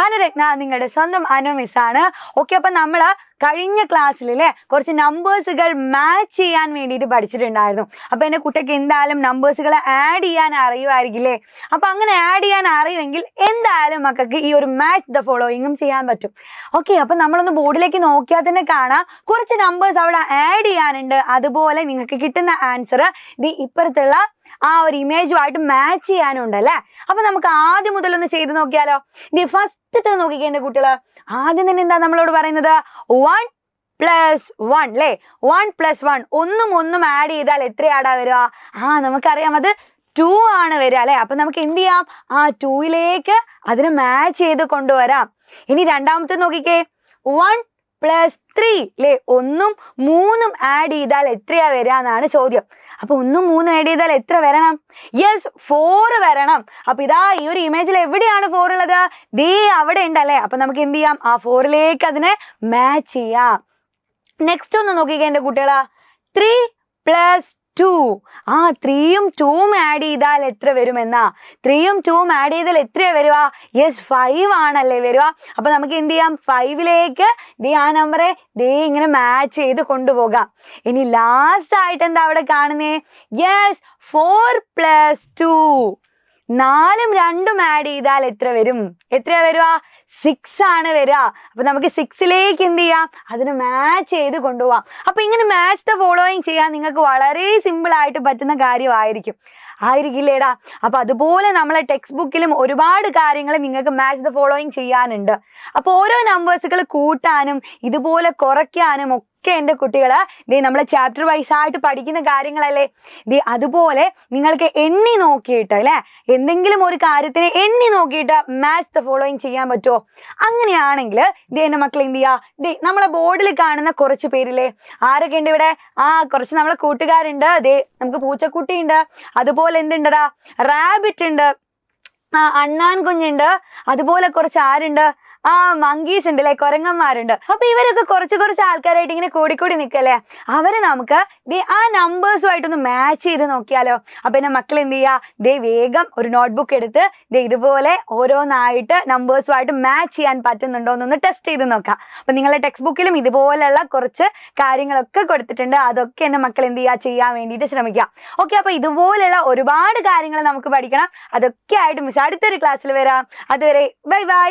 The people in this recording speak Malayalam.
അനുരത്ന നിങ്ങളുടെ സ്വന്തം അനു മിസ്സാണ്. ഓക്കെ, അപ്പൊ നമ്മള് കഴിഞ്ഞ ക്ലാസ്സിലെ കുറച്ച് നമ്പേഴ്സുകൾ മാച്ച് ചെയ്യാൻ വേണ്ടിയിട്ട് പഠിച്ചിട്ടുണ്ടായിരുന്നു. അപ്പൊ എന്റെ കുട്ടിക്ക് എന്തായാലും നമ്പേഴ്സുകളെ ആഡ് ചെയ്യാൻ അറിയുമായിരിക്കില്ലേ? അപ്പൊ അങ്ങനെ ആഡ് ചെയ്യാൻ അറിയുമെങ്കിൽ എന്തായാലും മക്കൾക്ക് ഈ ഒരു മാച്ച് ദ ഫോളോയിങ്ങും ചെയ്യാൻ പറ്റും. ഓക്കെ, അപ്പൊ നമ്മളൊന്ന് ബോർഡിലേക്ക് നോക്കിയാൽ തന്നെ കാണാം കുറച്ച് നമ്പേഴ്സ് അവിടെ ആഡ് ചെയ്യാനുണ്ട്. അതുപോലെ നിങ്ങൾക്ക് കിട്ടുന്ന ആൻസർ ഇത് ഇപ്പുറത്തുള്ള ആ ഒരു ഇമേജുമായിട്ട് മാച്ച് ചെയ്യാനുണ്ടല്ലേ. അപ്പൊ നമുക്ക് ആദ്യം മുതൽ ഒന്ന് ചെയ്ത് നോക്കിയാലോ. ഇത് ഫസ്റ്റ് നോക്കിക്കേ എന്റെ കുട്ടികള്. ആദ്യം തന്നെ എന്താ നമ്മളോട് പറയുന്നത്? 1 + 1 അല്ലേ? 1 + 1 ഒന്നും ആഡ് ചെയ്താൽ എത്ര ആടാ വരിക? നമുക്കറിയാം, അത് 2 ആണ് വരിക അല്ലെ. അപ്പൊ നമുക്ക് എന്ത് ചെയ്യാം? 2ലേക്ക് അതിനെ മാച്ച് ചെയ്ത് കൊണ്ടുവരാം. ഇനി രണ്ടാമത്തെ നോക്കിക്കേ, 1 + 3 അല്ലേ? 1ഉം 3ഉം ആഡ് ചെയ്താൽ എത്രയാ വരിക എന്നാണ് ചോദ്യം. അപ്പൊ 1ഉം 3ഉം ആഡ് ചെയ്താൽ എത്ര വരണം? യെസ്, 4 വരണം. അപ്പൊ ഇതാ ഈ ഒരു ഇമേജിൽ എവിടെയാണ് 4 ഉള്ളത്? ദേ അവിടെ ഉണ്ടല്ലേ. അപ്പൊ നമുക്ക് എന്ത് ചെയ്യാം? 4ലേക്ക് അതിനെ മാച്ച് ചെയ്യാം. നെക്സ്റ്റ് ഒന്ന് നോക്കിക്കേ എന്റെ കുട്ടികളാ. 3 + 2. 3ഉം 2ഉം ആഡ് ചെയ്താൽ എത്ര വരുമെന്നാ? 3ഉം 2ഉം ആഡ് ചെയ്താൽ എത്രയാ വരിക? യെസ്, 5 ആണല്ലേ വരിക. അപ്പൊ നമുക്ക് എന്ത് ചെയ്യാം? 5ലേക്ക് ആ നമ്പറെ ഇങ്ങനെ മാച്ച് ചെയ്ത് കൊണ്ടുപോകാം. ഇനി ലാസ്റ്റ് ആയിട്ട് എന്താ അവിടെ കാണുന്നേ? യെസ്, 4 + 2. 4ഉം 2ഉം ആഡ് ചെയ്താൽ എത്ര വരും? എത്രയാ വരിക? 6 ആണ് വരിക. അപ്പൊ നമുക്ക് 6ലേക്ക് എന്ത് ചെയ്യാം? അതിന് മാച്ച് ചെയ്ത് കൊണ്ടുപോവാം. അപ്പൊ ഇങ്ങനെ മാച്ച് ദ ഫോളോയിങ് ചെയ്യാൻ നിങ്ങൾക്ക് വളരെ സിമ്പിൾ ആയിട്ട് പറ്റുന്ന കാര്യമായിരിക്കും. ആയിരിക്കില്ലേടാ? അപ്പൊ അതുപോലെ നമ്മളെ ടെക്സ്റ്റ് ബുക്കിലും ഒരുപാട് കാര്യങ്ങൾ നിങ്ങൾക്ക് മാച്ച് ദ ഫോളോയിങ് ചെയ്യാനുണ്ട്. അപ്പൊ ഓരോ നമ്പേഴ്സുകൾ കൂട്ടാനും ഇതുപോലെ കുറയ്ക്കാനും ഒക്കെ എന്റെ കുട്ടികള് നമ്മളെ ചാപ്റ്റർ വൈസ് ആയിട്ട് പഠിക്കുന്ന കാര്യങ്ങളല്ലേ. അതുപോലെ നിങ്ങൾക്ക് എണ്ണി നോക്കിയിട്ട് അല്ലെ, എന്തെങ്കിലും ഒരു കാര്യത്തിനെ എണ്ണി നോക്കിയിട്ട് മാച്ച് ദ ഫോളോയിങ് ചെയ്യാൻ പറ്റുമോ? അങ്ങനെയാണെങ്കിൽ എന്റെ മക്കൾ എന്ത് ചെയ്യാ? നമ്മളെ ബോർഡിൽ കാണുന്ന കുറച്ച് പേരില്ലേ, ആരൊക്കെ ഉണ്ട് ഇവിടെ? കുറച്ച് നമ്മളെ കൂട്ടുകാരുണ്ട്. നമുക്ക് പൂച്ചക്കുട്ടി ഉണ്ട്, അതുപോലെ എന്തുണ്ടടാ? റാബിറ്റ് ഉണ്ട്, അണ്ണാൻ കുഞ്ഞുണ്ട്, അതുപോലെ കുറച്ച് ആരുണ്ട്? മങ്കീസ് ഉണ്ട് അല്ലെ, കുരങ്ങന്മാരുണ്ട്. അപ്പൊ ഇവരൊക്കെ കുറച്ച് ആൾക്കാരായിട്ട് ഇങ്ങനെ കൂടി നിൽക്കല്ലേ. അവരെ നമുക്ക് ആ നമ്പേഴ്സുമായിട്ടൊന്ന് മാച്ച് ചെയ്ത് നോക്കിയാലോ. അപ്പൊ എന്റെ മക്കൾ എന്ത് ചെയ്യാ? വേഗം ഒരു നോട്ട്ബുക്ക് എടുത്ത് ഇതുപോലെ ഓരോന്നായിട്ട് നമ്പേഴ്സുമായിട്ട് മാച്ച് ചെയ്യാൻ പറ്റുന്നുണ്ടോ എന്നൊന്ന് ടെസ്റ്റ് ചെയ്ത് നോക്കാം. അപ്പൊ നിങ്ങളുടെ ടെക്സ്റ്റ് ബുക്കിലും ഇതുപോലെയുള്ള കുറച്ച് കാര്യങ്ങളൊക്കെ കൊടുത്തിട്ടുണ്ട്. അതൊക്കെ എന്റെ മക്കൾ എന്ത് ചെയ്യാൻ വേണ്ടിയിട്ട് ശ്രമിക്കാം. ഓക്കെ, അപ്പൊ ഇതുപോലെയുള്ള ഒരുപാട് കാര്യങ്ങൾ നമുക്ക് പഠിക്കണം. അതൊക്കെ ആയിട്ട് മിസ് അടുത്തൊരു ക്ലാസ്സിൽ വരാം. അതുവരെ ബൈ ബൈ.